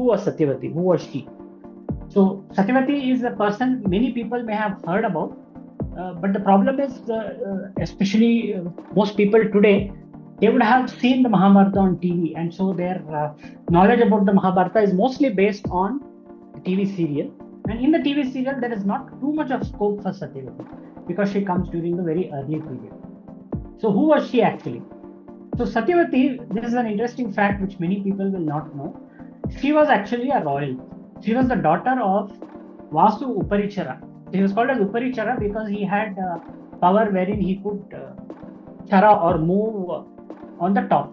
was Satyavati? Who was she? So Satyavati is a person many people may have heard about, but the problem is, especially most people today, they would have seen the Mahabharata on TV, and so their knowledge about the Mahabharata is mostly based on the TV serial. And in the TV serial, there is not too much of scope for Satyavati because she comes during the very early period. So who was she actually? So Satyavati, this is an interesting fact which many people will not know. She was actually a royal. She was the daughter of Vasu Uparichara. He was called as Uparichara because he had power wherein he could chara or move on the top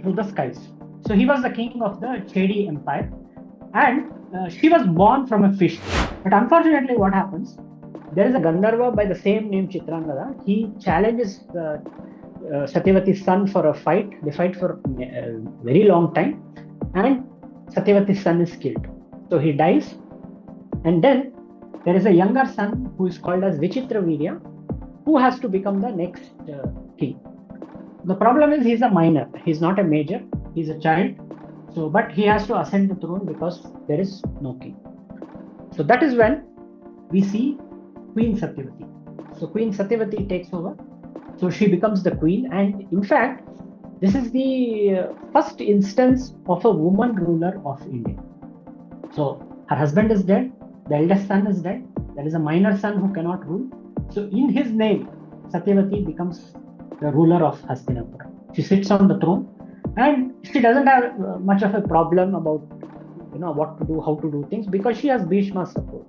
through the skies. So he was the king of the Chedi Empire, and she was born from a fish. But unfortunately, what happens? There is a Gandharva by the same name Chitrangada. He challenges Satyavati's son for a fight. They fight for a very long time, and Satyavati's son is killed. So he dies, and then there is a younger son who is called as Vichitravirya, who has to become the next king. The problem is he's a minor. He's not a major. He's a child. So, but he has to ascend the throne because there is no king. So that is when we see Queen Satyavati. So Queen Satyavati takes over. So she becomes the queen, and in fact, this is the first instance of a woman ruler of India. So her husband is dead, the eldest son is dead, there is a minor son who cannot rule. So in his name, Satyavati becomes the ruler of Hastinapura. She sits on the throne, and she doesn't have much of a problem about what to do, how to do things, because she has Bhishma's support.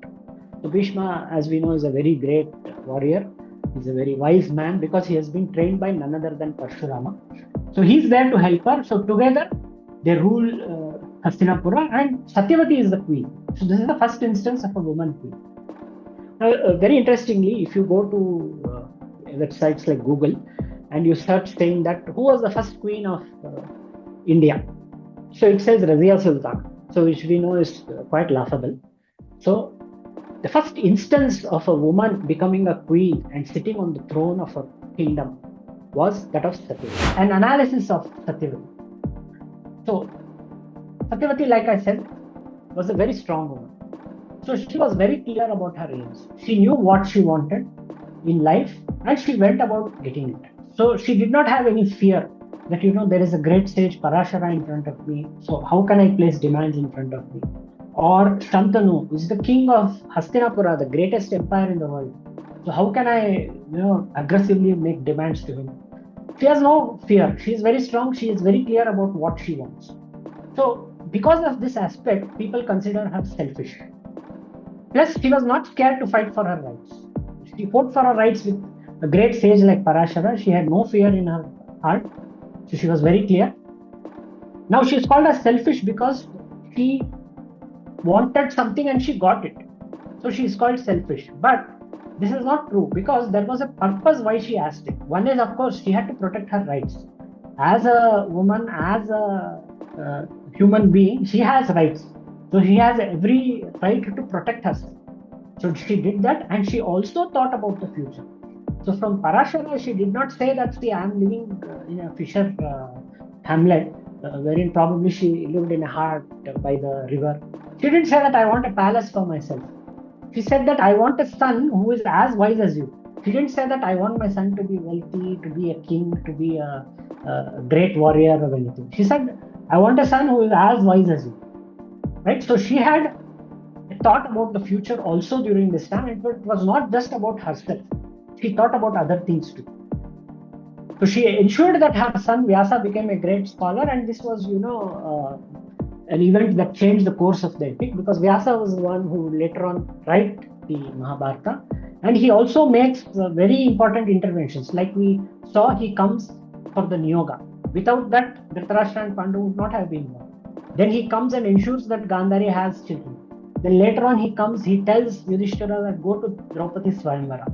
So Bhishma, as we know, is a very great warrior. He's a very wise man because he has been trained by none other than Parshurama. So he's there to help her. So together they rule Hastinapura, and Satyavati is the queen. So this is the first instance of a woman queen. Very interestingly, if you go to websites like Google and you search saying that who was the first queen of India, so it says Razia Sultan, so which we know is quite laughable. So the first instance of a woman becoming a queen and sitting on the throne of a kingdom was that of Satyavati. An analysis of Satyavati. So Satyavati, like I said, was a very strong woman. So she was very clear about her aims. She knew what she wanted in life, and she went about getting it. So she did not have any fear that there is a great sage Parashara in front of me. So how can I place demands in front of me? Or Shantanu is the king of Hastinapura, the greatest empire in the world. So how can I, aggressively make demands to him? She has no fear. She is very strong. She is very clear about what she wants. So because of this aspect, people consider her selfish. Plus, she was not scared to fight for her rights. She fought for her rights with a great sage like Parashara. She had no fear in her heart. So she was very clear. Now she is called as selfish because she wanted something and she got it. So she is called selfish. But this is not true because there was a purpose why she asked it. One is, of course, she had to protect her rights. As a woman, as a human being, she has rights. So she has every right to protect herself. So she did that, and she also thought about the future. So from Parashara, she did not say that, see, I am living in a fisher hamlet, wherein probably she lived in a hut by the river. She didn't say that I want a palace for myself. She said that I want a son who is as wise as you. She didn't say that I want my son to be wealthy, to be a king, to be a great warrior or anything. She said, I want a son who is as wise as you. Right? So she had thought about the future also during this time. It was not just about herself. She thought about other things too. So she ensured that her son Vyasa became a great scholar, and this was, an event that changed the course of the epic, because Vyasa was the one who later on wrote the Mahabharata, and he also makes very important interventions. Like we saw, he comes for the Niyoga. Without that, Dhritarashtra and Pandu would not have been born. Then he comes and ensures that Gandhari has children. Then later on he comes, he tells Yudhishthira that go to Draupadi's Swayamvara.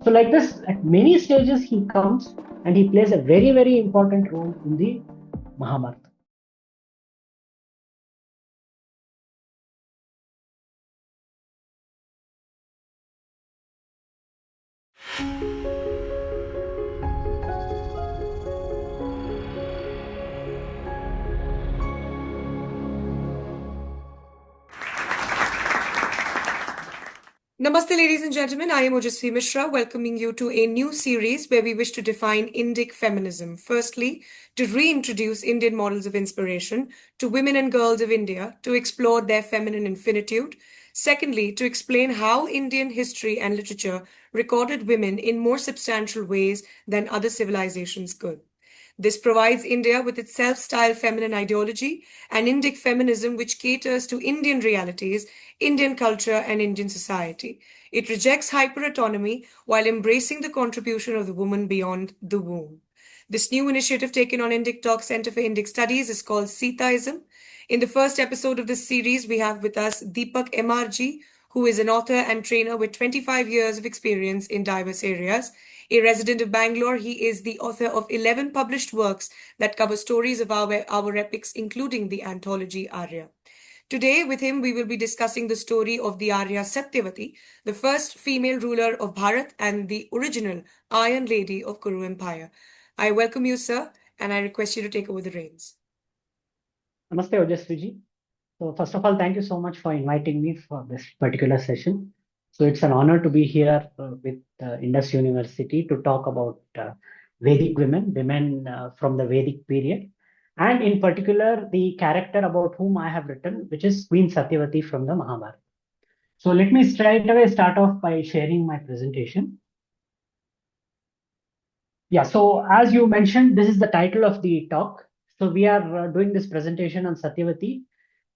So like this, at many stages he comes and he plays a very, very important role in the Mahabharata. Namaste, ladies and gentlemen. I am Ojasvi Mishra, welcoming you to a new series where we wish to define Indic feminism. Firstly, to reintroduce Indian models of inspiration to women and girls of India to explore their feminine infinitude. Secondly, to explain how Indian history and literature recorded women in more substantial ways than other civilizations could. This provides India with its self styled feminine ideology and Indic feminism, which caters to Indian realities, Indian culture, and Indian society. It rejects hyperautonomy while embracing the contribution of the woman beyond the womb. This new initiative taken on Indic Talk Center for Indic Studies is called Sitaism. In the first episode of this series, we have with us Deepak MRG, who is an author and trainer with 25 years of experience in diverse areas. A resident of Bangalore, he is the author of 11 published works that cover stories of our epics, including the anthology Aarya. Today, with him, we will be discussing the story of the Aarya Satyavati, the first female ruler of Bharat and the original Iron Lady of Kuru Empire. I welcome you, sir, and I request you to take over the reins. Namaste, Ojasviji. So first of all, thank you so much for inviting me for this particular session. So it's an honor to be here with Indus University to talk about Vedic women, from the Vedic period, and in particular the character about whom I have written, which is Queen Satyavati from the Mahabharata. So let me straight away start off by sharing my presentation. Yeah, so as you mentioned, this is the title of the talk. So we are doing this presentation on Satyavati,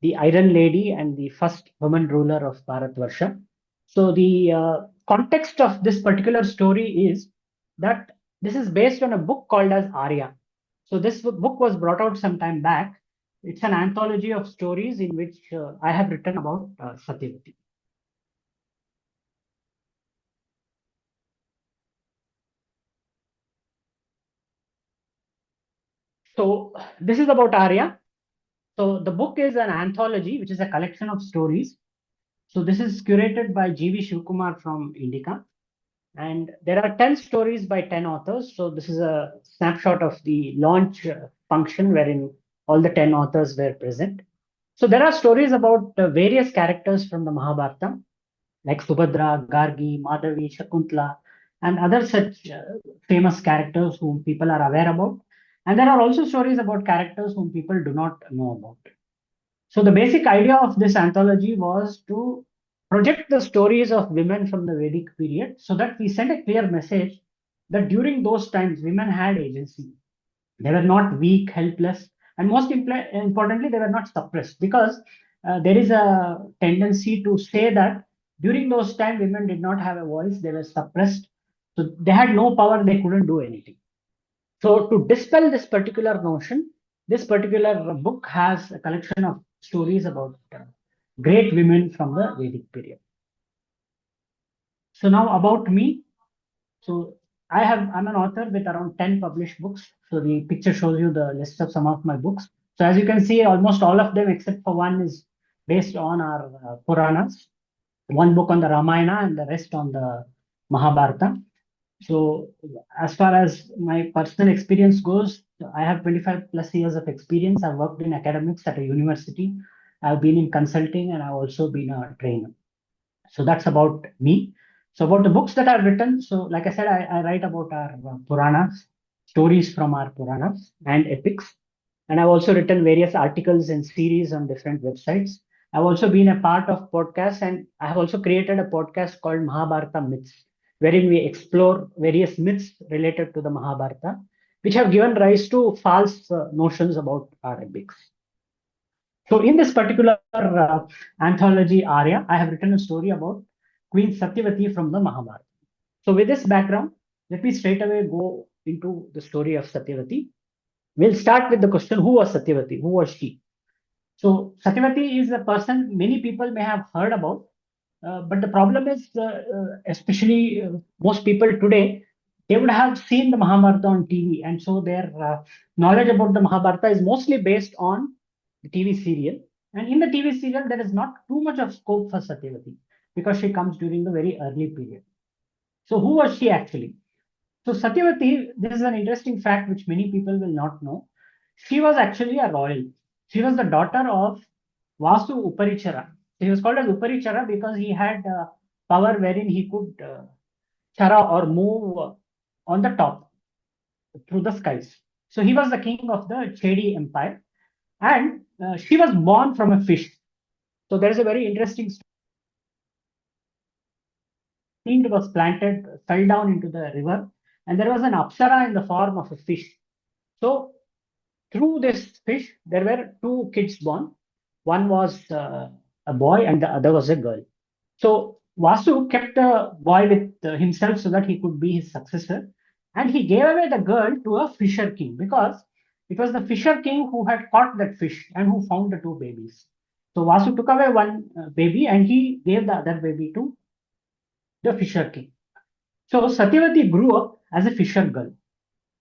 the Iron Lady and the first woman ruler of Bharatvarsha. So the context of this particular story is that this is based on a book called as Aarya. So this book was brought out some time back. It's an anthology of stories in which I have written about Satyavati. So this is about Aarya. So the book is an anthology, which is a collection of stories. So this is curated by G.V. Shivkumar from Indica. And there are 10 stories by 10 authors. So this is a snapshot of the launch function wherein all the 10 authors were present. So there are stories about various characters from the Mahabharata, like Subhadra, Gargi, Madhavi, Shakuntala, and other such famous characters whom people are aware about. And there are also stories about characters whom people do not know about. So the basic idea of this anthology was to project the stories of women from the Vedic period so that we send a clear message that during those times women had agency. They were not weak, helpless, and most importantly, they were not suppressed because there is a tendency to say that during those times women did not have a voice, they were suppressed. So they had no power, they couldn't do anything. So to dispel this particular notion, this particular book has a collection of stories about great women from the Vedic period. So now about me. So I'm an author with around 10 published books. So the picture shows you the list of some of my books. So as you can see, almost all of them except for one is based on our Puranas. One book on the Ramayana and the rest on the Mahabharata. So as far as my personal experience goes, I have 25 plus years of experience. I've worked in academics at a university. I've been in consulting and I've also been a trainer. So that's about me. So about the books that I've written. So like I said, I write about our Puranas, stories from our Puranas and epics. And I've also written various articles and series on different websites. I've also been a part of podcasts and I have also created a podcast called Mahabharata Myths, wherein we explore various myths related to the Mahabharata, which have given rise to false notions about our epics. So in this particular anthology, Arya, I have written a story about Queen Satyavati from the Mahabharata. So with this background, let me straight away go into the story of Satyavati. We'll start with the question, who was Satyavati? Who was she? So Satyavati is a person many people may have heard about, but the problem is, especially most people today, they would have seen the Mahabharata on TV, and so their knowledge about the Mahabharata is mostly based on the TV serial. And in the TV serial, there is not too much of scope for Satyavati because she comes during the very early period. So who was she actually? So Satyavati, this is an interesting fact which many people will not know. She was actually a royal. She was the daughter of Vasu Uparichara. He was called as Uparichara because he had power wherein he could chara or move on the top through the skies. So he was the king of the Chedi Empire, and she was born from a fish. So there is a very interesting story. Seed was planted, fell down into the river, and there was an apsara in the form of a fish. So through this fish, there were two kids born. One was a boy, and the other was a girl. So Vasu kept the boy with himself so that he could be his successor, and he gave away the girl to a fisher king because it was the fisher king who had caught that fish and who found the two babies. So Vasu took away one baby and he gave the other baby to the fisher king. So Satyavati grew up as a fisher girl.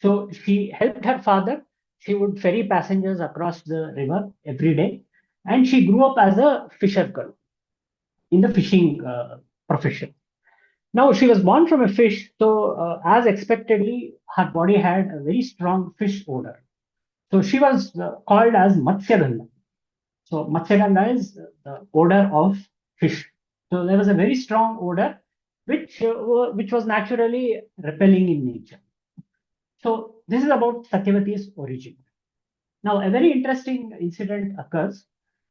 So she helped her father. She would ferry passengers across the river every day, and she grew up as a fisher girl in the fishing profession. Now, she was born from a fish, so as expectedly, her body had a very strong fish odor. So she was called as Matsyagandha. So Matsyagandha is the odor of fish. So there was a very strong odor, which was naturally repelling in nature. So this is about Satyavati's origin. Now, a very interesting incident occurs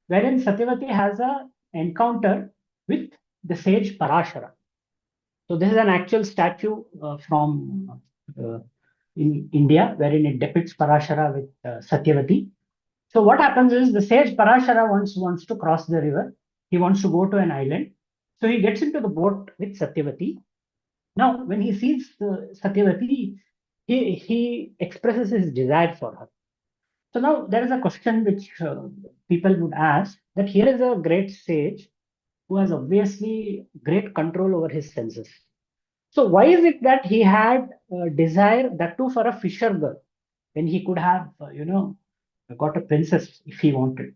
wherein Satyavati has an encounter with the sage Parashara. So this is an actual statue from in India, wherein it depicts Parashara with Satyavati. So what happens is the sage Parashara wants to cross the river. He wants to go to an island. So he gets into the boat with Satyavati. Now, when he sees Satyavati, he expresses his desire for her. So now there is a question which people would ask that here is a great sage who has obviously great control over his senses. So why is it that he had a desire that too for a fisher girl when he could have, got a princess if he wanted?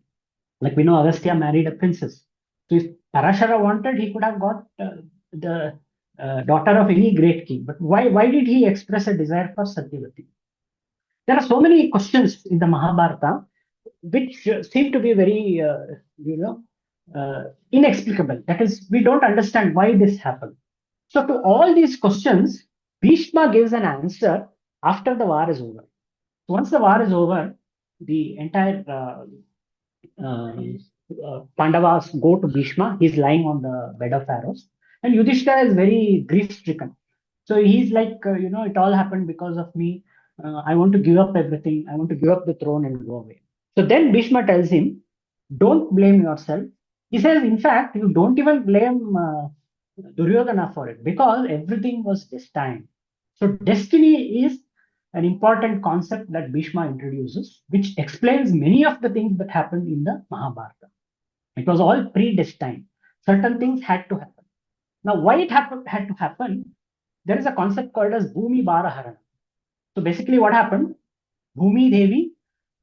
Like we know Agastya married a princess. So if Parashara wanted, he could have got the daughter of any great king. But why did he express a desire for Satyavati? There are so many questions in the Mahabharata which seem to be very, inexplicable. That is, we don't understand why this happened. So to all these questions, Bhishma gives an answer after the war is over. So once the war is over, the entire Pandavas go to Bhishma. He's lying on the bed of arrows, and Yudhishthira is very grief-stricken. So he's like, it all happened because of me. I want to give up everything. I want to give up the throne and go away. So then Bhishma tells him, don't blame yourself. He says, in fact, you don't even blame Duryodhana for it because everything was destined. So destiny is an important concept that Bhishma introduces, which explains many of the things that happened in the Mahabharata. It was all predestined. Certain things had to happen. Now, why it had to happen? There is a concept called as Bhumi Baraharana. So basically, what happened? Bhumi Devi,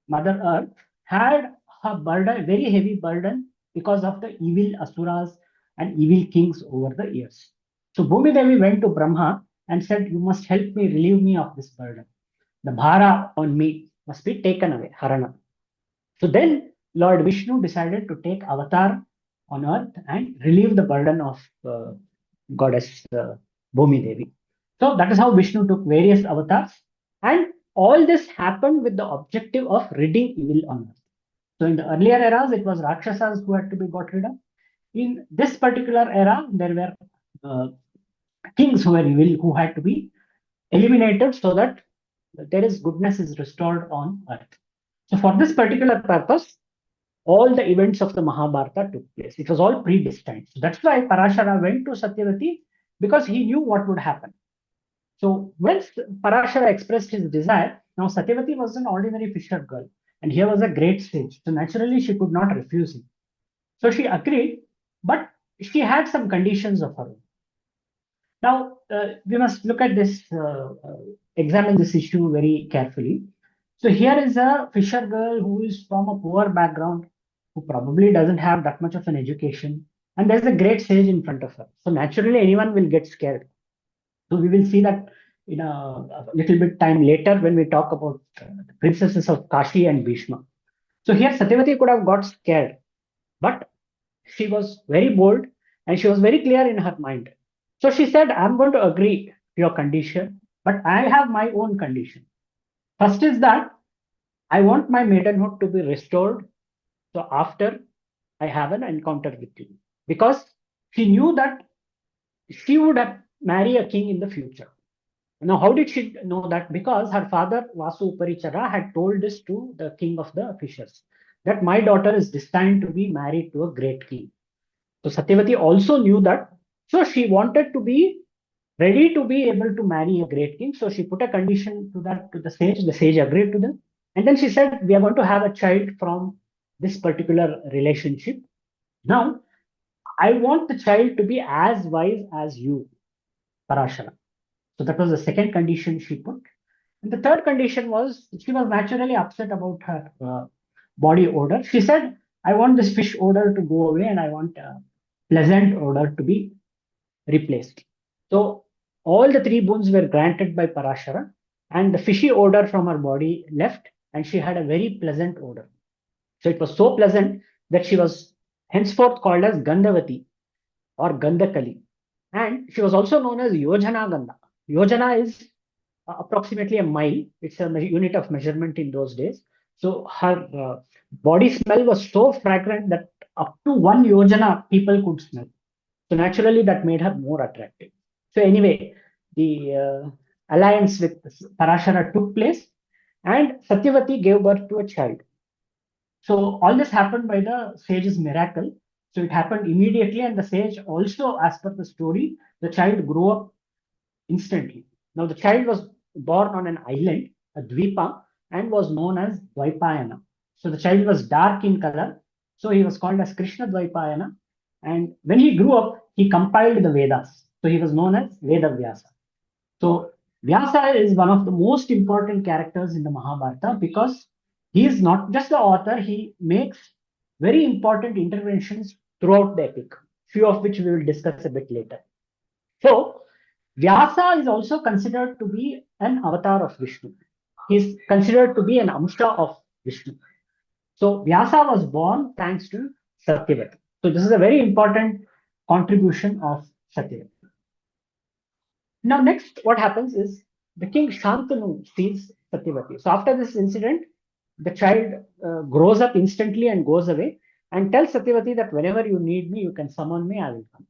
Mother Earth, had a burden, very heavy burden, because of the evil asuras and evil kings over the years. So Bhumi Devi went to Brahma and said, "You must help me, relieve me of this burden. The bhara on me must be taken away, Harana." So then Lord Vishnu decided to take avatar on earth and relieve the burden of goddess Bhumi Devi. So that is how Vishnu took various avatars, and all this happened with the objective of ridding evil on earth. So in the earlier eras, it was Rakshasas who had to be got rid of. In this particular era, there were kings who were evil who had to be eliminated so that there is goodness is restored on earth. So for this particular purpose, all the events of the Mahabharata took place. It was all predestined. So that's why Parashara went to Satyavati, because he knew what would happen. So once Parashara expressed his desire, now Satyavati was an ordinary fisher girl, and here was a great sage. So naturally, she could not refuse him. So she agreed, but she had some conditions of her own. Now, we must look at this, examine this issue very carefully. So here is a fisher girl who is from a poor background, who probably doesn't have that much of an education, and there's a great sage in front of her. So naturally, anyone will get scared. So we will see that in a little bit time later when we talk about the princesses of Kashi and Bhishma. So here Satyavati could have got scared, but she was very bold And she was very clear in her mind. So she said, I'm going to agree to your condition, but I have my own condition. First is that I want my maidenhood to be restored. So after I have an encounter with you, because she knew that she would have marry a king in the future. Now, how did she know that? Because her father, Vasu Parichara, had told this to the king of the fishers, that my daughter is destined to be married to a great king. So Satyavati also knew that. So she wanted to be ready to be able to marry a great king. So she put a condition to that to the sage. The sage agreed to them. And then she said, we are going to have a child from this particular relationship. Now, I want the child to be as wise as you, Parashara. So that was the second condition she put. And the third condition was she was naturally upset about her body odor. She said, I want this fish odor to go away and I want a pleasant odor to be replaced. So all the three boons were granted by Parashara, and the fishy odor from her body left, and she had a very pleasant odor. So it was so pleasant that she was henceforth called as Gandhavati or Gandhakali. And she was also known as Yojana Gandha. Yojana is approximately a mile. It's a unit of measurement in those days. So her body smell was so fragrant that up to 1 yojana people could smell. So naturally, that made her more attractive. So anyway, the alliance with Parashara took place, and Satyavati gave birth to a child. So all this happened by the sage's miracle. So it happened immediately, and the sage also, as per the story, the child grew up instantly. Now the child was born on an island, a dvipa, and was known as Dvaipayana. So the child was dark in color, so he was called as Krishna Dvaipayana. And when he grew up, he compiled the Vedas. So he was known as Veda Vyasa. So Vyasa is one of the most important characters in the Mahabharata because he is not just the author, he makes very important interventions throughout the epic, few of which we will discuss a bit later. So Vyasa is also considered to be an avatar of Vishnu. He is considered to be an Amsha of Vishnu. So Vyasa was born thanks to Satyavati. So this is a very important contribution of Satyavati. Now, next, what happens is the king Shantanu sees Satyavati. So after this incident, the child grows up instantly and goes away and tells Satyavati that whenever you need me, you can summon me, I will come.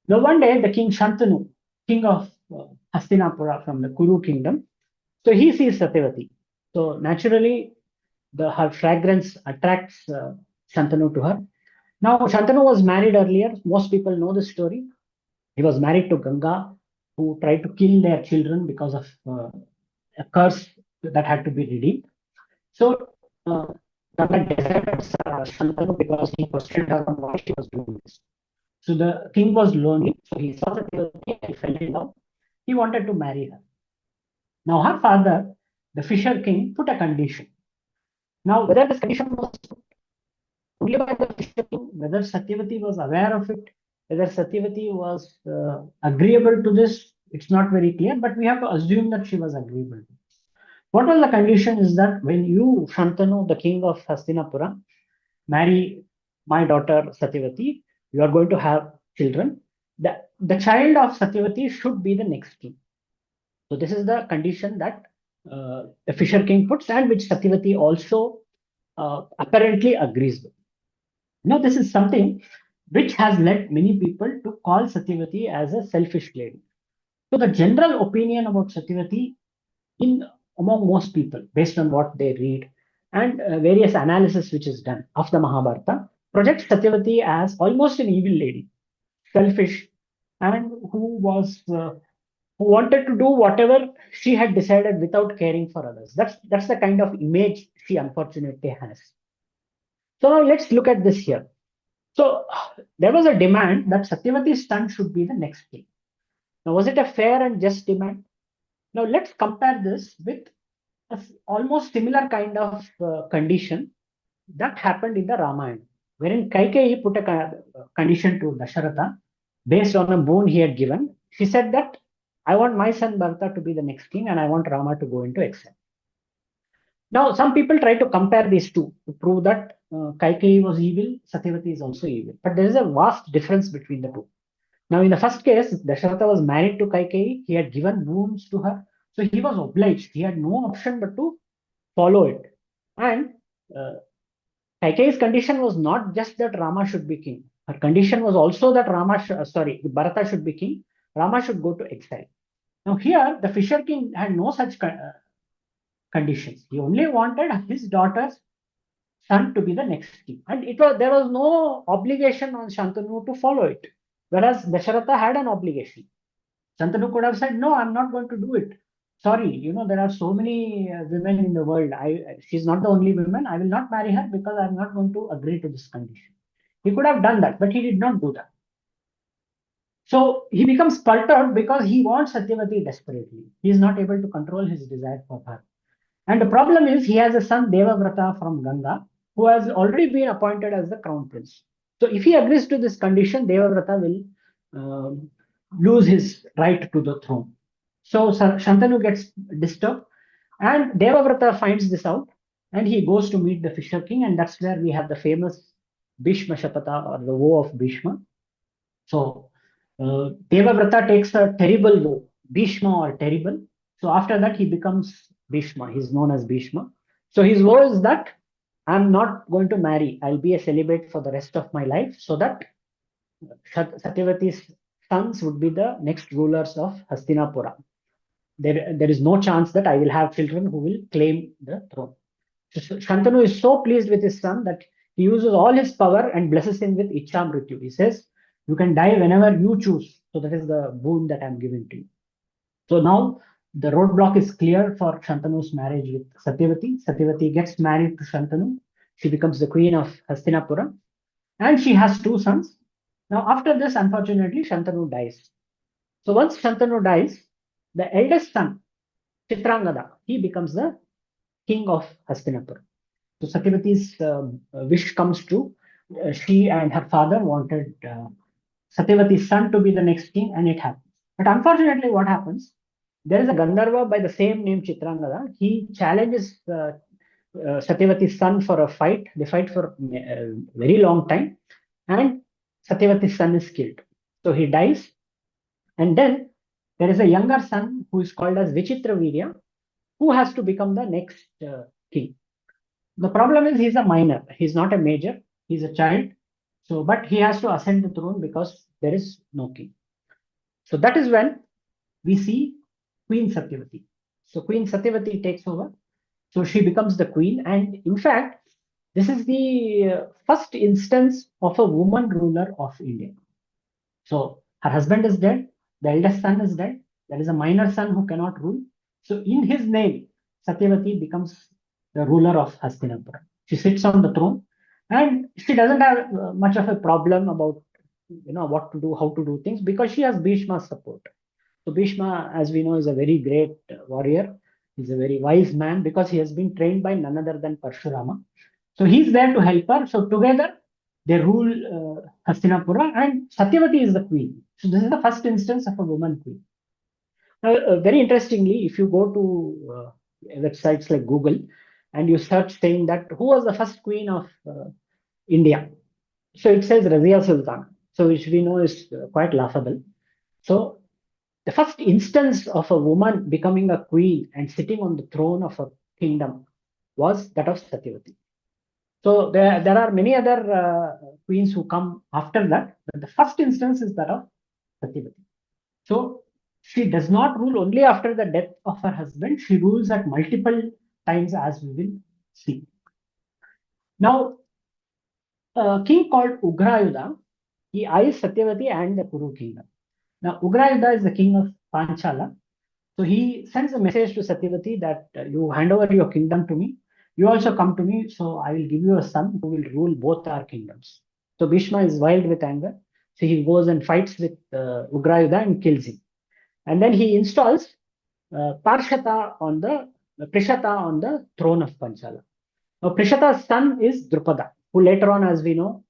Now, one day, the king Shantanu, king of Hastinapura from the Kuru kingdom, so he sees Satyavati. So naturally, her fragrance attracts Shantanu to her. Now, Shantanu was married earlier. Most people know the story. He was married to Ganga, who tried to kill their children because of a curse that had to be redeemed. So Ganga deserted Shantanu because he questioned her on why she was doing this. So the king was lonely, so he saw Satyavati and he fell in love. He wanted to marry her. Now her father, the fisher king, put a condition. Now whether this condition was only by the fisher king, whether Satyavati was aware of it, whether Satyavati was agreeable to this, it's not very clear, but we have to assume that she was agreeable. What was the condition is that when you, Shantanu, the king of Hastinapura, marry my daughter Satyavati, you are going to have children. The child of Satyavati should be the next king. So this is the condition that the fisher king puts and which Satyavati also apparently agrees with. Now, this is something which has led many people to call Satyavati as a selfish lady. So the general opinion about Satyavati in among most people, based on what they read and various analysis which is done of the Mahabharata, projects Satyavati as almost an evil lady, selfish, and who wanted to do whatever she had decided without caring for others. That's the kind of image she unfortunately has. So now let's look at this here. So there was a demand that Satyavati's son should be the next king. Now, was it a fair and just demand? Now, let's compare this with almost similar kind of condition that happened in the Ramayana, wherein Kaikeyi put a condition to Dasharatha based on a boon he had given. She said that I want my son Bharata to be the next king and I want Rama to go into exile. Now, some people try to compare these two to prove that Kaikeyi was evil, Satyavati is also evil. But there is a vast difference between the two. Now, in the first case, Dasharatha was married to Kaikeyi. He had given wounds to her. So he was obliged. He had no option but to follow it. And uh, Kaikeyi's condition was not just that Rama should be king. Her condition was also that Bharata should be king. Rama should go to exile. Now here, the Fisher King had no such conditions. He only wanted his daughter's son to be the next king, and there was no obligation on Shantanu to follow it. Whereas Dasharatha had an obligation. Shantanu could have said, "No, I'm not going to do it. Sorry, there are so many women in the world. She's not the only woman. I will not marry her because I'm not going to agree to this condition." He could have done that, but he did not do that. So he becomes perturbed because he wants Satyavati desperately. He is not able to control his desire for her. And the problem is he has a son Devavrata from Ganga who has already been appointed as the crown prince. So if he agrees to this condition, Devavrata will lose his right to the throne. So Shantanu gets disturbed and Devavrata finds this out and he goes to meet the Fisher King, and that's where we have the famous Bhishma Shapata, or the woe of Bhishma. So Devavrata takes a terrible vow, Bhishma or terrible. So after that, he becomes Bhishma. He's known as Bhishma. So his vow is that I'm not going to marry. I'll be a celibate for the rest of my life, so that Satyavati's sons would be the next rulers of Hastinapura. There is no chance that I will have children who will claim the throne. So Shantanu is so pleased with his son that he uses all his power and blesses him with Ichamrityu. He says, "You can die whenever you choose." So that is the boon that I'm giving to you. So now the roadblock is clear for Shantanu's marriage with Satyavati. Satyavati gets married to Shantanu. She becomes the queen of Hastinapura, and she has two sons. Now, after this, unfortunately, Shantanu dies. So once Shantanu dies, the eldest son, Chitrangada, he becomes the king of Hastinapura. So Satyavati's wish comes true. She and her father wanted Satyavati's son to be the next king, and it happens. But unfortunately, what happens? There is a Gandharva by the same name, Chitrangada. He challenges Satyavati's son for a fight. They fight for a very long time, and Satyavati's son is killed. So he dies, and then there is a younger son who is called as Vichitravirya, who has to become the next king. The problem is he's a minor. He's not a major. He's a child. So, but he has to ascend the throne because there is no king. So that is when we see Queen Satyavati. So Queen Satyavati takes over. So she becomes the queen. And in fact, this is the first instance of a woman ruler of India. So her husband is dead. The eldest son is dead. There is a minor son who cannot rule. So in his name, Satyavati becomes the ruler of Hastinapura. She sits on the throne, and she doesn't have much of a problem about what to do, how to do things, because she has Bhishma's support. So Bhishma, as we know, is a very great warrior. He's a very wise man because he has been trained by none other than Parshurama. So he's there to help her. So together they rule Hastinapura, and Satyavati is the queen. So this is the first instance of a woman queen. Now, very interestingly, if you go to websites like Google and you search saying that who was the first queen of India, so it says Razia Sultan, so which we know is quite laughable. So the first instance of a woman becoming a queen and sitting on the throne of a kingdom was that of Satyavati. So there are many other queens who come after that, but the first instance is that of Satyavati. So she does not rule only after the death of her husband. She rules at multiple times, as we will see. Now, a king called Ugrayuda, he eyes Satyavati and the Kuru kingdom. Now, Ugrayuda is the king of Panchala. So he sends a message to Satyavati that you hand over your kingdom to me. You also come to me, so I will give you a son who will rule both our kingdoms. So Bhishma is wild with anger. So he goes and fights with Ugrayuda and kills him. And then he installs Prishata on the throne of Panchala. Now, Prishata's son is Drupada, who later on, as we know,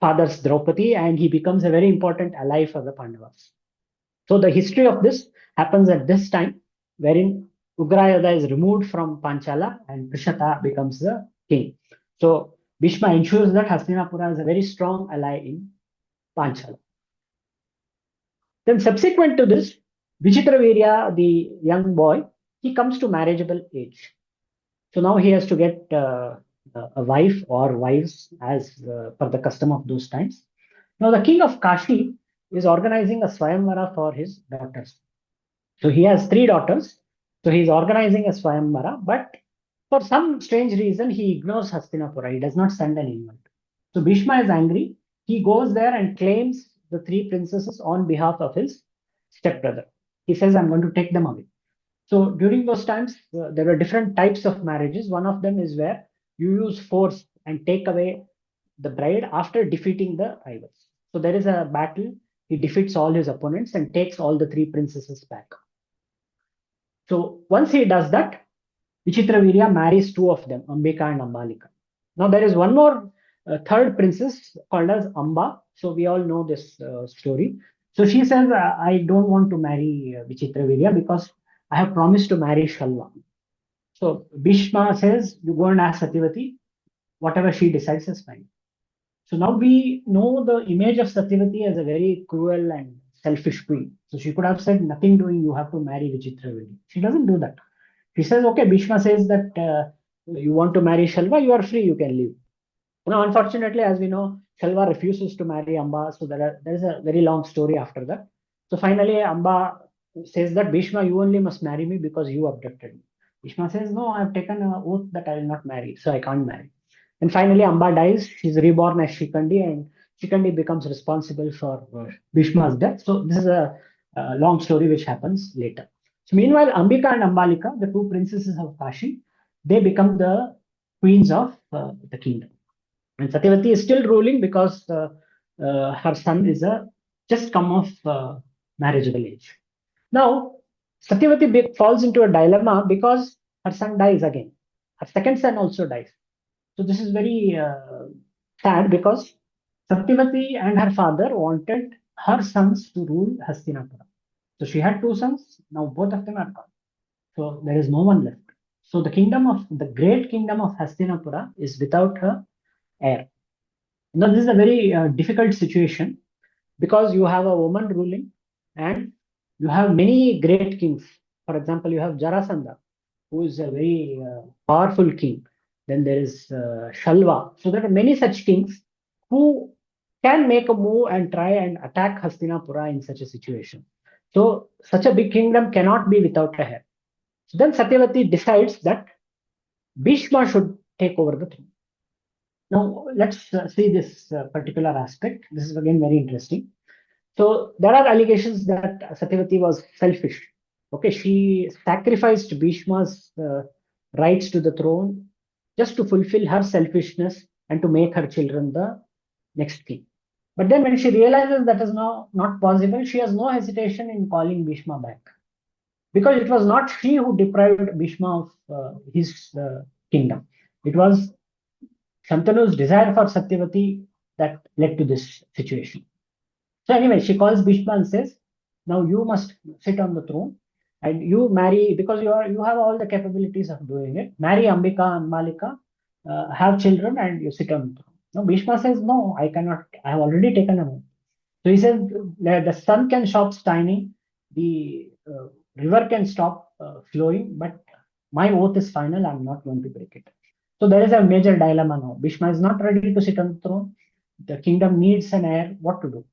fathers Draupadi, and he becomes a very important ally for the Pandavas. So the history of this happens at this time, wherein Ugrayodha is removed from Panchala and Prishata becomes the king. So Bhishma ensures that Hastinapura is a very strong ally in Panchala. Then subsequent to this, Vichitravirya, the young boy, he comes to marriageable age. So now he has to get a wife or wives as per the custom of those times. Now the king of Kashi is organizing a Swayamvara for his daughters. So he has three daughters. So he's organizing a Swayamvara, but for some strange reason, he ignores Hastinapura. He does not send an invite. So Bhishma is angry. He goes there and claims the three princesses on behalf of his stepbrother. He says, I'm going to take them away. So during those times, there were different types of marriages. One of them is where you use force and take away the bride after defeating the rivals. So there is a battle. He defeats all his opponents and takes all the three princesses back. So once he does that, Vichitravirya marries two of them, Ambika and Ambalika. Now there is one more third princess called as Amba. So we all know this story. So she says, I don't want to marry Vichitravirya because I have promised to marry Shalva. So Bhishma says, you go and ask Satyavati, whatever she decides is fine. So now we know the image of Satyavati as a very cruel and selfish queen. So she could have said, nothing doing, you have to marry Vichitravirya. She doesn't do that. She says, okay, Bhishma says that you want to marry Shalva, you are free, you can leave. Now, unfortunately, as we know, Shalva refuses to marry Amba. So there is a very long story after that. So finally, Amba says that Bhishma, you only must marry me because you abducted me. Bhishma says, no, I have taken an oath that I will not marry, so I can't marry. And finally, Amba dies. She's reborn as Shikandi, and Shikandi becomes responsible for Bhishma's death. So this is a long story which happens later. So meanwhile, Ambika and Ambalika, the two princesses of Kashi, they become the queens of the kingdom. And Satyavati is still ruling because her son is just come of marriageable age. Now, Satyavati falls into a dilemma because her son dies again. Her second son also dies. So this is very sad because Satyavati and her father wanted her sons to rule Hastinapura. So she had two sons. Now both of them are gone. So there is no one left. So the great kingdom of Hastinapura is without her heir. Now this is a very difficult situation because you have a woman ruling and you have many great kings. For example, you have Jarasandha, who is a very powerful king. Then there is Shalva. So there are many such kings who can make a move and try and attack Hastinapura in such a situation. So such a big kingdom cannot be without a heir. So then Satyavati decides that Bhishma should take over the throne. Now let's see this particular aspect. This is again very interesting. So there are allegations that Satyavati was selfish. Okay, she sacrificed Bhishma's rights to the throne just to fulfill her selfishness and to make her children the next king. But then when she realizes that is now not possible, she has no hesitation in calling Bhishma back. Because it was not she who deprived Bhishma of his kingdom. It was Shantanu's desire for Satyavati that led to this situation. So anyway, she calls Bhishma and says, now you must sit on the throne and you marry, because you have all the capabilities of doing it. Marry Ambika and Malika, have children and you sit on the throne. Now Bhishma says, no, I cannot. I have already taken a oath. So he says, the sun can stop shining, the river can stop flowing, but my oath is final. I'm not going to break it. So there is a major dilemma now. Bhishma is not ready to sit on the throne. The kingdom needs an heir. What to do?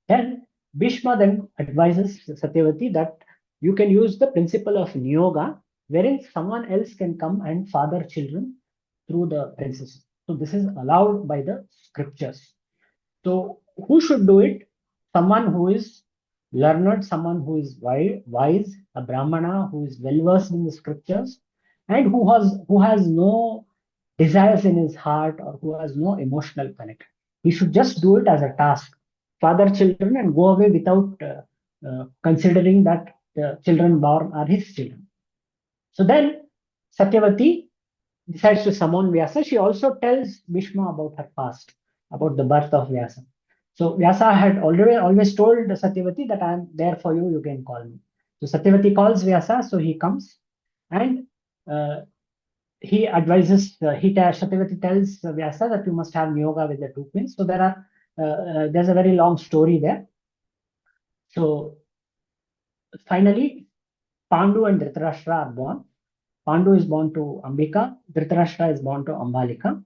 Then Bhishma then advises Satyavati that you can use the principle of niyoga, wherein someone else can come and father children through the princess. So this is allowed by the scriptures. So who should do it? Someone who is learned, someone who is wise, a brahmana who is well versed in the scriptures, and who has no desires in his heart or who has no emotional connect. He should just do it as a task, father children and go away without considering that the children born are his children. So then Satyavati decides to summon Vyasa. She also tells Bhishma about her past, about the birth of Vyasa. So Vyasa had already always told Satyavati that I am there for you, you can call me. So Satyavati calls Vyasa, so he comes. And he advises, Satyavati tells Vyasa that you must have yoga with the two queens. So there's a very long story there. So finally, Pandu and Dhritarashtra are born. Pandu is born to Ambika, Dhritarashtra is born to Ambalika.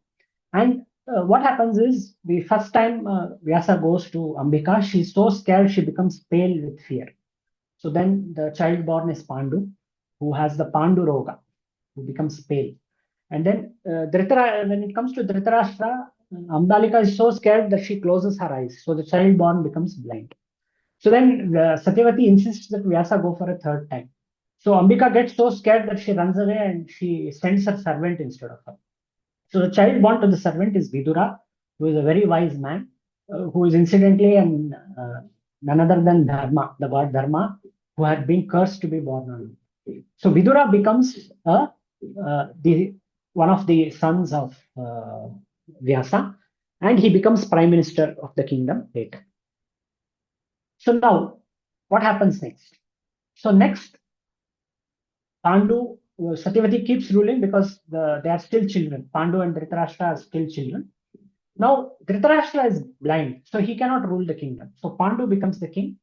And what happens is, the first time Vyasa goes to Ambika, she's so scared she becomes pale with fear. So then the child born is Pandu, who has the Pandu Roga, who becomes pale. And then when it comes to Dhritarashtra, Ambalika is so scared that she closes her eyes. So the child born becomes blind. So then Satyavati insists that Vyasa go for a third time. So Ambika gets so scared that she runs away and she sends her servant instead of her. So the child born to the servant is Vidura, who is a very wise man, who is incidentally none other than Dharma, the god Dharma, who had been cursed to be born on. So Vidura becomes one of the sons of Vyasa, and he becomes prime minister of the kingdom later. So now, what happens next? So next, Pandu, Satyavati keeps ruling because they are still children. Pandu and Dhritarashtra are still children. Now, Dhritarashtra is blind, so he cannot rule the kingdom. So Pandu becomes the king.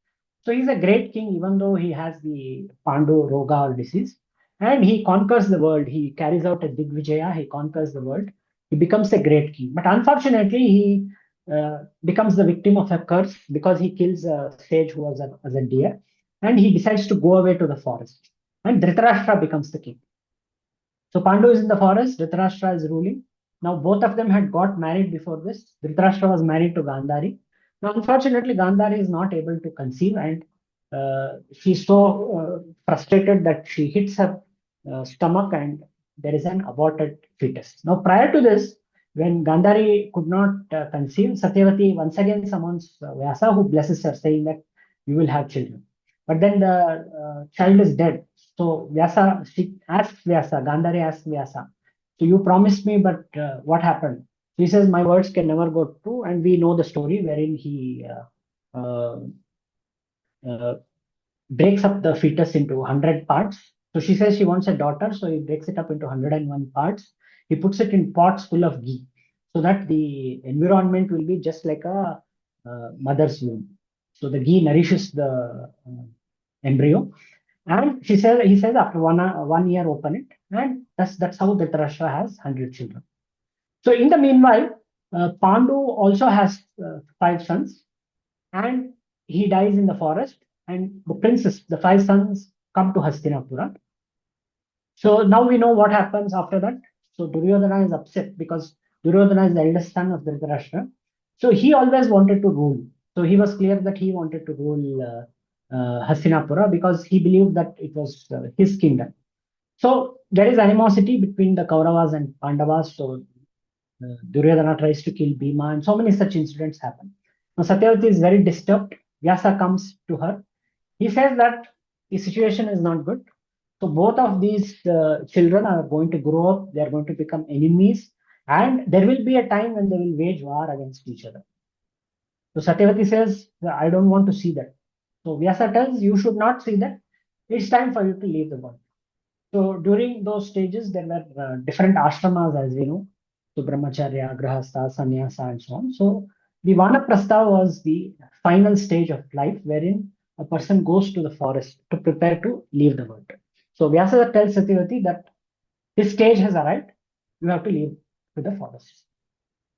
So he's a great king, even though he has the Pandu Roga or disease. And he conquers the world. He carries out a Digvijaya. He conquers the world. He becomes a great king. But unfortunately, he becomes the victim of a curse because he kills a sage who was as a deer. And he decides to go away to the forest. And Dhritarashtra becomes the king. So Pandu is in the forest. Dhritarashtra is ruling. Now, both of them had got married before this. Dhritarashtra was married to Gandhari. Now, unfortunately, Gandhari is not able to conceive, and she's so frustrated that she hits her stomach, and there is an aborted fetus. Now, prior to this, when Gandhari could not conceive, Satyavati once again summons Vyasa, who blesses her, saying that you will have children. But then the child is dead. So she asks Vyasa, Gandhari asks Vyasa, so you promised me, but what happened? He says, my words can never go true. And we know the story wherein he breaks up the fetus into 100 parts. So she says she wants a daughter, so he breaks it up into 101 parts. He puts it in pots full of ghee so that the environment will be just like a mother's womb. So the ghee nourishes the embryo. And he says after 1 year open it, and that's how Dhritarashtra has 100 children. So in the meanwhile, Pandu also has 5 sons, and he dies in the forest. And the 5 sons, come to Hastinapura. So now we know what happens after that. So Duryodhana is upset because Duryodhana is the eldest son of Dhritarashtra. So he always wanted to rule. So he was clear that he wanted to rule Hastinapura because he believed that it was his kingdom. So there is animosity between the Kauravas and Pandavas. So Duryodhana tries to kill Bhima, and so many such incidents happen. Now Satyavati is very disturbed. Vyasa comes to her. He says that the situation is not good. So both of these children are going to grow up. They are going to become enemies, and there will be a time when they will wage war against each other. So Satyavati says, I don't want to see that. So Vyasa tells, you should not see that. It's time for you to leave the world. So during those stages, there were different ashramas, as we know. So Brahmacharya, Grahastha, Sannyasa, and so on. So the Vanaprastha was the final stage of life wherein a person goes to the forest to prepare to leave the world. So Vyasa tells Satyavati that this stage has arrived. You have to leave to the forest.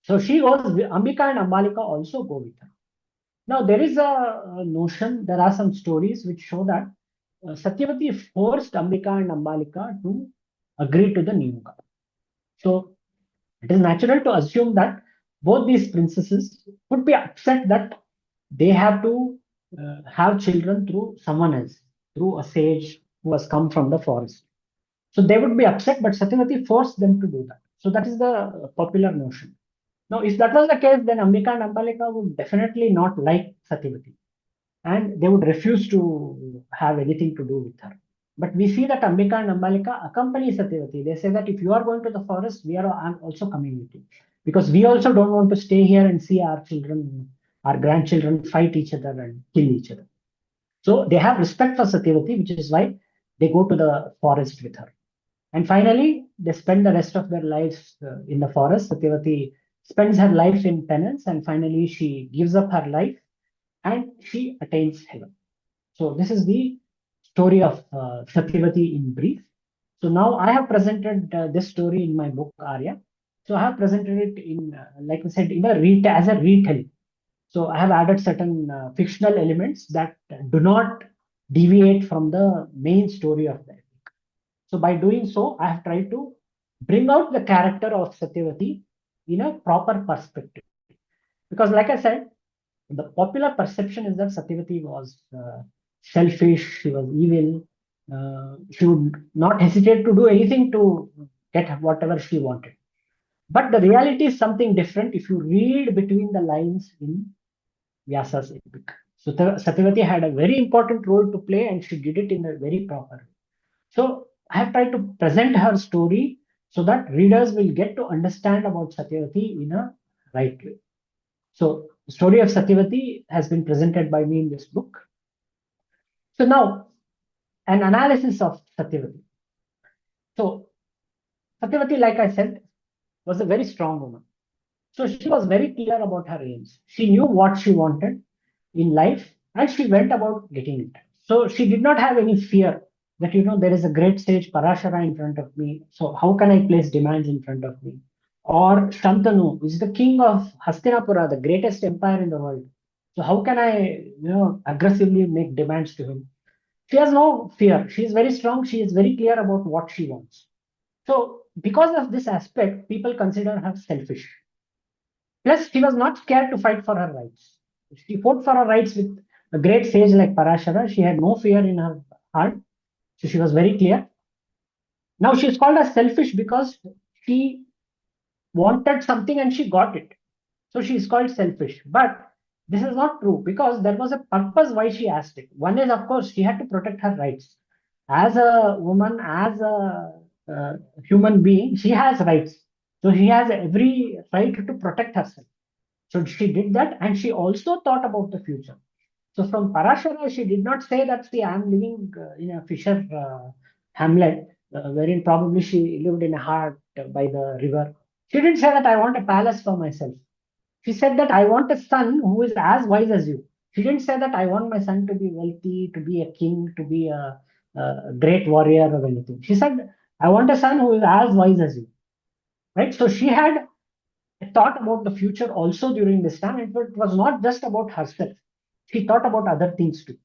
So she goes, Ambika and Ambalika also go with her. Now, there is a notion, there are some stories which show that Satyavati forced Ambika and Ambalika to agree to the Niyuga. So, it is natural to assume that both these princesses would be upset that they have to have children through someone else, through a sage who has come from the forest. So, they would be upset, but Satyavati forced them to do that. So, that is the popular notion. Now, if that was the case, then Ambika and Ambalika would definitely not like Satyavati, and they would refuse to have anything to do with her. But we see that Ambika and Ambalika accompany Satyavati. They say that if you are going to the forest, I'm also coming with you, because we also don't want to stay here and see our children, our grandchildren fight each other and kill each other. So they have respect for Satyavati, which is why they go to the forest with her. And finally, they spend the rest of their lives in the forest. Satyavati spends her life in penance, and finally she gives up her life and she attains heaven. So this is the story of Satyavati in brief. So now I have presented this story in my book Aarya. So I have presented it in, like I said, in a as a retelling. So I have added certain fictional elements that do not deviate from the main story of the epic. So by doing so, I have tried to bring out the character of Satyavati in a proper perspective. Because, like I said, the popular perception is that Satyavati was selfish, she was evil, she would not hesitate to do anything to get whatever she wanted. But the reality is something different if you read between the lines in Vyasa's epic. So Satyavati had a very important role to play and she did it in a very proper way. So I have tried to present her story so that readers will get to understand about Satyavati in a right way. So the story of Satyavati has been presented by me in this book. So now an analysis of Satyavati. So Satyavati, like I said, was a very strong woman. So she was very clear about her aims. She knew what she wanted in life and she went about getting it. So she did not have any fear that, there is a great sage Parashara in front of me. So how can I place demands in front of me? Or Shantanu is the king of Hastinapura, the greatest empire in the world. So how can I, aggressively make demands to him? She has no fear. She is very strong. She is very clear about what she wants. So because of this aspect, people consider her selfish. Plus, she was not scared to fight for her rights. She fought for her rights with a great sage like Parashara. She had no fear in her heart. So she was very clear. Now she is called as selfish because she wanted something and she got it. So she is called selfish. But this is not true because there was a purpose why she asked it. One is, of course, she had to protect her rights. As a woman, as a human being, she has rights. So she has every right to protect herself. So she did that and she also thought about the future. So from Parashara, she did not say that, see, I'm living in a fisher hamlet, wherein probably she lived in a hut by the river. She didn't say that I want a palace for myself. She said that I want a son who is as wise as you. She didn't say that I want my son to be wealthy, to be a king, to be a great warrior or anything. She said, I want a son who is as wise as you. Right? So she had thought about the future also during this time. It was not just about herself. She thought about other things too.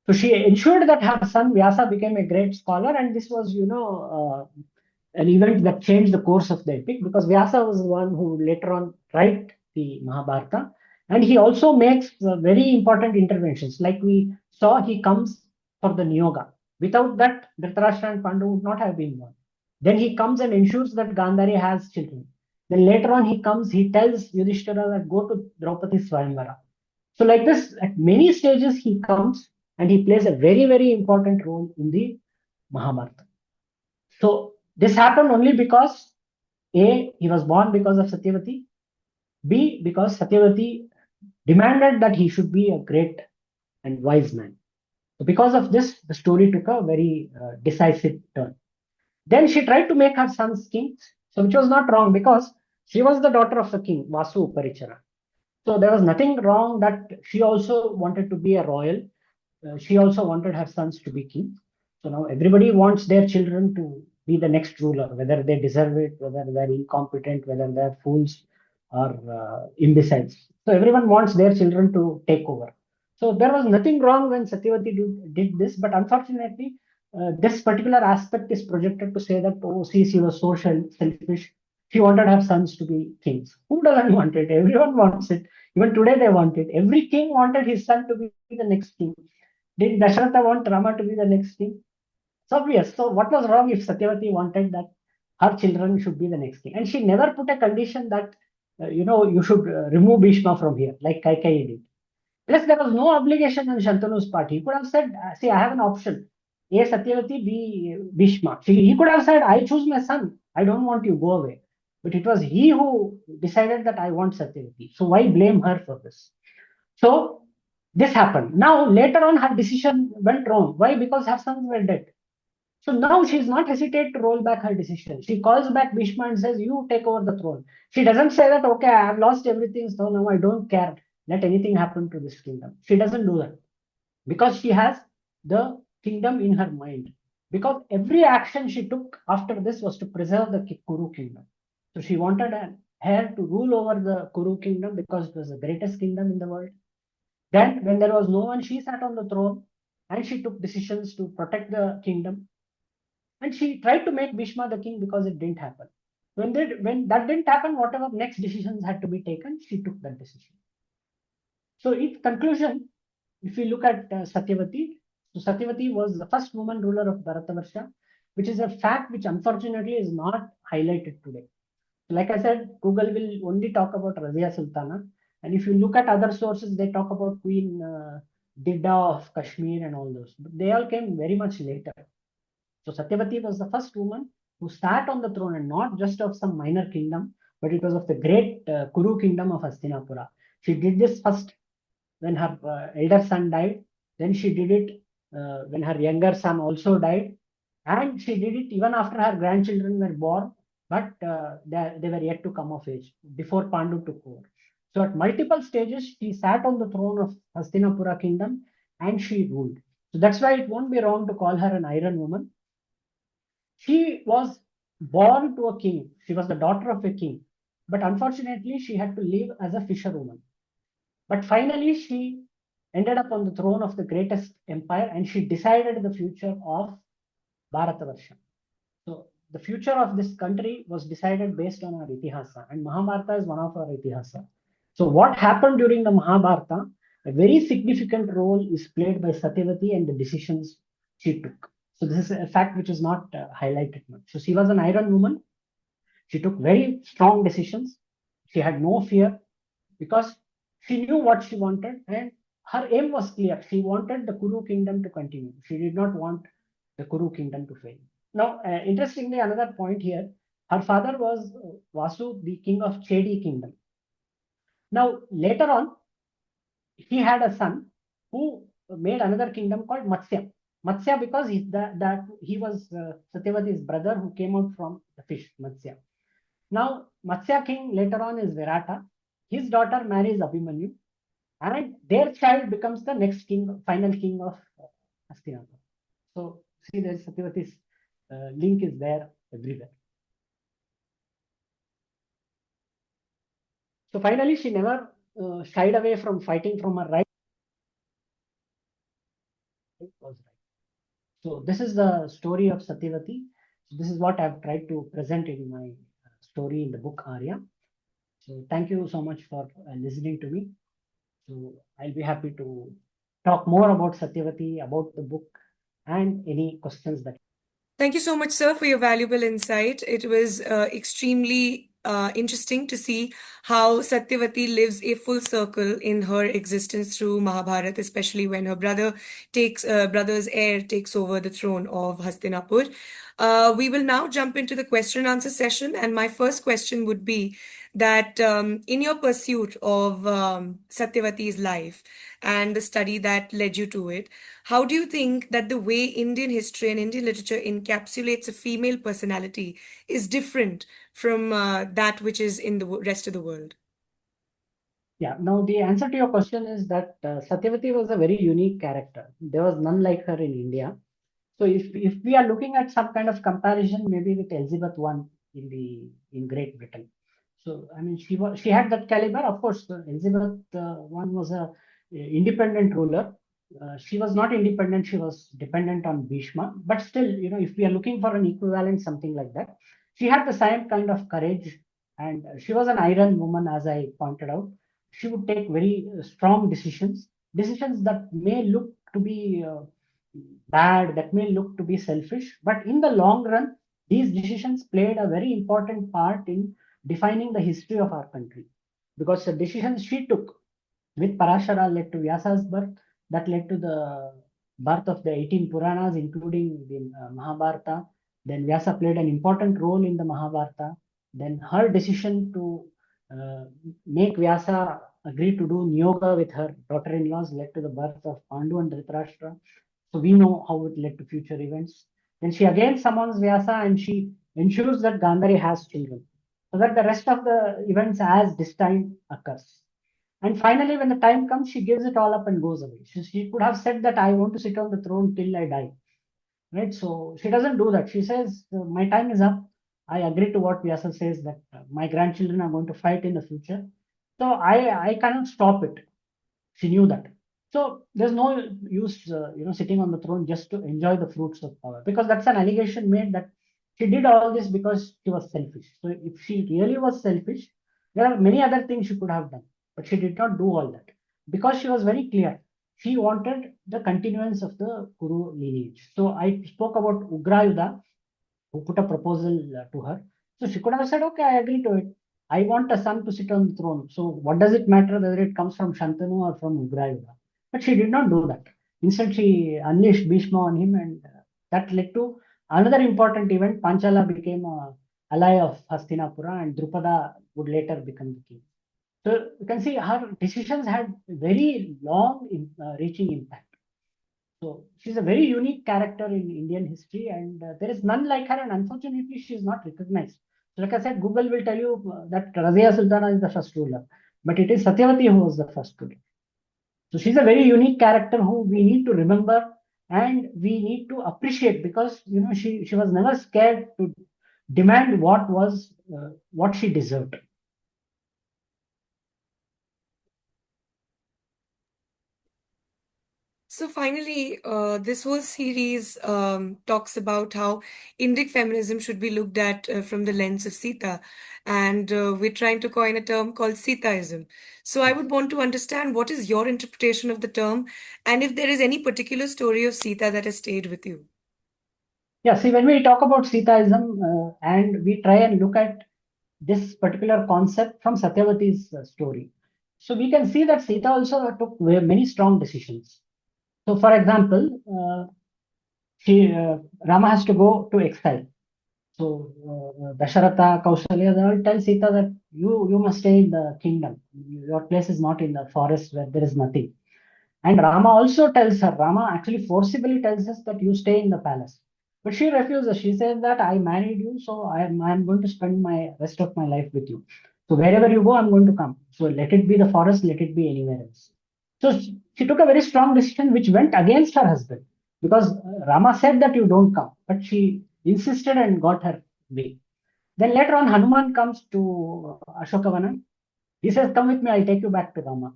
So she ensured that her son Vyasa became a great scholar, and this was, an event that changed the course of the epic because Vyasa was the one who later on write the Mahabharata, and he also makes very important interventions. Like we saw, he comes for the Niyoga. Without that, Dhritarashtra and Pandu would not have been born. Then he comes and ensures that Gandhari has children. Then later on, he comes, he tells Yudhishthira that go to Draupadi's Swayamvara. So like this, at many stages, he comes and he plays a very, very important role in the Mahabharata. So this happened only because A, he was born because of Satyavati, B, because Satyavati demanded that he should be a great and wise man. So because of this, the story took a very decisive turn. Then she tried to make her sons kings, so which was not wrong because she was the daughter of the king, Vasu Parichara. So there was nothing wrong that she also wanted to be a royal. She also wanted her sons to be kings. So now everybody wants their children to be the next ruler, whether they deserve it, whether they're incompetent, whether they're fools or imbeciles. So everyone wants their children to take over. So there was nothing wrong when Satyavati did this, but unfortunately, this particular aspect is projected to say that, oh, see, she was so selfish. She wanted her sons to be kings. Who doesn't want it? Everyone wants it. Even today, they want it. Every king wanted his son to be the next king. Did Dasharatha want Rama to be the next king? It's obvious. So what was wrong if Satyavati wanted that her children should be the next king? And she never put a condition that, you should remove Bhishma from here, like Kaikeyi did. Plus, there was no obligation on Shantanu's part. He could have said, see, I have an option. A Satyavati, B Bhishma. He could have said, I choose my son. I don't want you, go away. But it was he who decided that I want Satyavati. So why blame her for this? So this happened. Now, later on, her decision went wrong. Why? Because her sons were dead. So now she's not hesitate to roll back her decision. She calls back Bhishma and says, "You take over the throne." She doesn't say that, "Okay, I have lost everything, so now I don't care. Let anything happen to this kingdom." She doesn't do that because she has the kingdom in her mind. Because every action she took after this was to preserve the Kuru kingdom. So she wanted an heir to rule over the Kuru kingdom because it was the greatest kingdom in the world. Then, when there was no one, she sat on the throne and she took decisions to protect the kingdom. And she tried to make Bhishma the king because it didn't happen. When that didn't happen, whatever next decisions had to be taken, she took that decision. So, in conclusion, if we look at Satyavati, so Satyavati was the first woman ruler of Bharatavarsha, which is a fact which unfortunately is not highlighted today. Like I said, Google will only talk about Razia Sultana. And if you look at other sources, they talk about Queen Didda of Kashmir and all those. But they all came very much later. So Satyavati was the first woman who sat on the throne, and not just of some minor kingdom, but it was of the great Kuru kingdom of Hastinapura. She did this first when her elder son died. Then she did it when her younger son also died. And she did it even after her grandchildren were born, but they were yet to come of age before Pandu took over. So at multiple stages, she sat on the throne of Hastinapura kingdom and she ruled. So that's why it won't be wrong to call her an iron woman. She was born to a king. She was the daughter of a king. But unfortunately, she had to live as a fisherwoman. But finally, she ended up on the throne of the greatest empire and she decided the future of Bharatavarsha. So the future of this country was decided based on our itihasa, and Mahabharata is one of our itihasa. So what happened during the Mahabharata? A very significant role is played by Satyavati and the decisions she took. So this is a fact which is not highlighted much. So she was an iron woman. She took very strong decisions. She had no fear because she knew what she wanted and her aim was clear. She wanted the Kuru kingdom to continue. She did not want the Kuru kingdom to fail. Now, interestingly, another point here, her father was Vasu, the king of Chedi kingdom. Now, later on, he had a son who made another kingdom called Matsya. Matsya because he was Satyavati's brother who came out from the fish, Matsya. Now, Matsya king later on is Virata. His daughter marries Abhimanyu, and their child becomes the next king, final king of Hastinapur. So, see, there's Satyavati's link is there everywhere. So, finally, she never shied away from fighting from her right. Was right. So, this is the story of Satyavati. So, this is what I've tried to present in my story in the book Aarya. So, thank you so much for listening to me. So I'll be happy to talk more about Satyavati, about the book, and any questions that. Thank you so much, sir, for your valuable insight. It was extremely interesting to see how Satyavati lives a full circle in her existence through Mahabharata, especially when her brother's heir takes over the throne of Hastinapur. We will now jump into the question and answer session, and my first question would be that in your pursuit of Satyavati's life and the study that led you to it, how do you think that the way Indian history and Indian literature encapsulates a female personality is different from that which is in the rest of the world? Yeah, now the answer to your question is that Satyavati was a very unique character. There was none like her in India. So if we are looking at some kind of comparison, maybe with Elizabeth I in Great Britain. So I mean, she had that caliber. Of course, Elizabeth I was a independent ruler. She was not independent; she was dependent on Bhishma. But still, if we are looking for an equivalent, something like that, she had the same kind of courage, and she was an iron woman, as I pointed out. She would take very strong decisions that may look to be bad, that may look to be selfish, but in the long run, these decisions played a very important part in defining the history of our country. Because the decisions she took with Parashara led to Vyasa's birth, that led to the birth of the 18 Puranas, including the Mahabharata. Then Vyasa played an important role in the Mahabharata. Then her decision to make Vyasa agree to do Niyoga with her daughter-in-laws led to the birth of Pandu and Dhritarashtra. So we know how it led to future events. Then she again summons Vyasa and she ensures that Gandhari has children, so that the rest of the events as destined occurs. And finally, when the time comes, she gives it all up and goes away. She could have said that I want to sit on the throne till I die, right? So she doesn't do that. She says, my time is up. I agree to what Vyasa says that my grandchildren are going to fight in the future. So I cannot stop it. She knew that. So there's no use, sitting on the throne just to enjoy the fruits of power, because that's an allegation made that she did all this because she was selfish. So if she really was selfish, there are many other things she could have done, but she did not do all that because she was very clear. She wanted the continuance of the Kuru lineage. So I spoke about Ugrayuda, who put a proposal to her. So she could have said, okay, I agree to it. I want a son to sit on the throne. So what does it matter whether it comes from Shantanu or from Ugrayuda? But she did not do that. Instead, she unleashed Bhishma on him, and that led to another important event. Panchala became a ally of Hastinapura, and Drupada would later become the king. So you can see her decisions had very long reaching impact. So she's a very unique character in Indian history, and there is none like her. And unfortunately, she is not recognized. So, like I said, Google will tell you that Razia Sultana is the first ruler, but it is Satyavati who was the first ruler. So she's a very unique character who we need to remember and we need to appreciate, because she was never scared to demand what she deserved. So finally, this whole series talks about how Indic feminism should be looked at from the lens of Sita, and we're trying to coin a term called Sitaism. So I would want to understand what is your interpretation of the term, and if there is any particular story of Sita that has stayed with you. Yeah, see, when we talk about Sitaism and we try and look at this particular concept from Satyavati's story, so we can see that Sita also took many strong decisions. So, for example, Rama has to go to exile. So, Dasharatha, Kausalya, they all tell Sita that you must stay in the kingdom. Your place is not in the forest where there is nothing. And Rama also tells her, Rama actually forcibly tells us that you stay in the palace. But she refuses. She says that I married you, so I'm going to spend my rest of my life with you. So wherever you go, I'm going to come. So let it be the forest, let it be anywhere else. So she took a very strong decision which went against her husband, because Rama said that you don't come, but she insisted and got her way. Then later on, Hanuman comes to Ashokavana. He says, come with me, I'll take you back to Rama.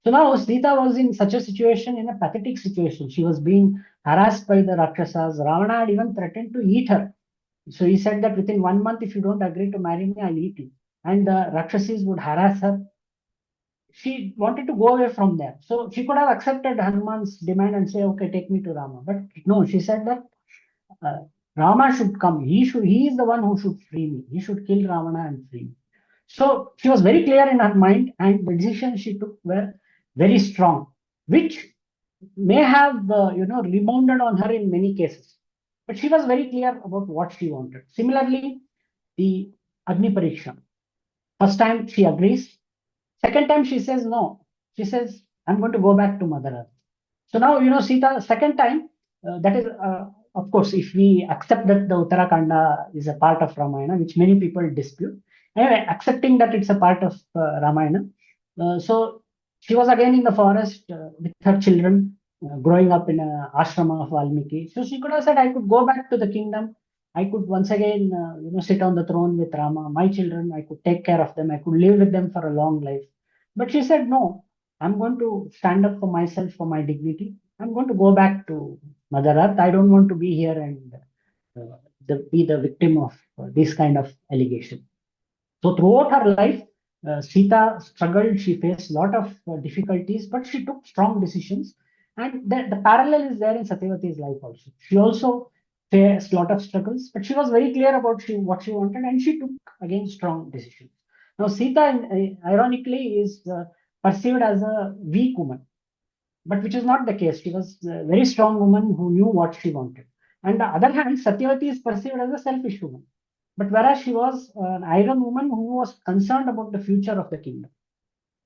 So now Sita was in such a situation, in a pathetic situation. She was being harassed by the Rakshasas. Ravana had even threatened to eat her. So he said that within 1 month, if you don't agree to marry me, I'll eat you. And the Rakshasas would harass her. She wanted to go away from there. So she could have accepted Hanuman's demand and say, okay, take me to Rama. But no, she said that uh, Rama should come. He is the one who should free me. He should kill Ravana and free me. So she was very clear in her mind, and the decisions she took were very strong, which may have rebounded on her in many cases. But she was very clear about what she wanted. Similarly, the Agni Pariksha. First time she agrees. Second time she says no. She says, I'm going to go back to Mother Earth. So now, Sita, second time, that is, of course, if we accept that the Uttarakanda is a part of Ramayana, which many people dispute, anyway, accepting that it's a part of Ramayana. So she was again in the forest with her children, growing up in an ashrama of Valmiki. So she could have said, I could go back to the kingdom. I could once again, sit on the throne with Rama. My children, I could take care of them. I could live with them for a long life. But she said, no, I'm going to stand up for myself, for my dignity. I'm going to go back to Mother Earth. I don't want to be here and be the victim of this kind of allegation. So throughout her life, Sita struggled. She faced a lot of difficulties, but she took strong decisions. And the parallel is there in Satyavati's life also. She also faced a lot of struggles, but she was very clear about what she wanted, and she took again strong decisions. Now Sita, ironically, is perceived as a weak woman, but which is not the case. She was a very strong woman who knew what she wanted. On the other hand, Satyavati is perceived as a selfish woman. But whereas she was an iron woman who was concerned about the future of the kingdom.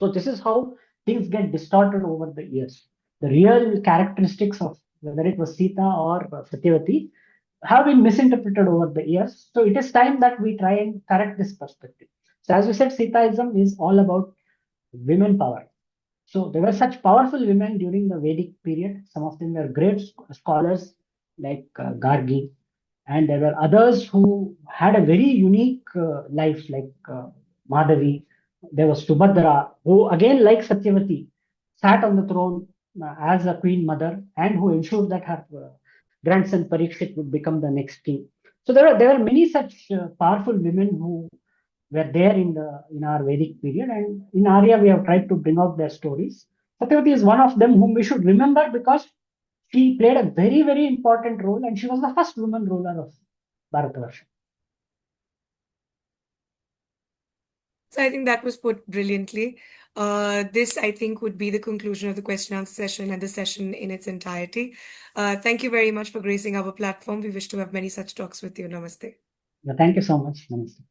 So this is how things get distorted over the years. The real characteristics of whether it was Sita or Satyavati have been misinterpreted over the years. So it is time that we try and correct this perspective. So as we said, Sitaism is all about women power. So there were such powerful women during the Vedic period. Some of them were great scholars like Gargi, and there were others who had a very unique life like Madhavi. There was Subhadra, who again, like Satyavati, sat on the throne as a queen mother and who ensured that her grandson Parikshit would become the next king. So there are many such powerful women who were there in our Vedic period, and in Aarya we have tried to bring out their stories. Satyavati is one of them whom we should remember because she played a very, very important role, and she was the first woman ruler of Bharatavarsha. So I think that was put brilliantly. This, I think, would be the conclusion of the question and answer session and the session in its entirety. Thank you very much for gracing our platform. We wish to have many such talks with you. Namaste. Yeah, thank you so much. Namaste.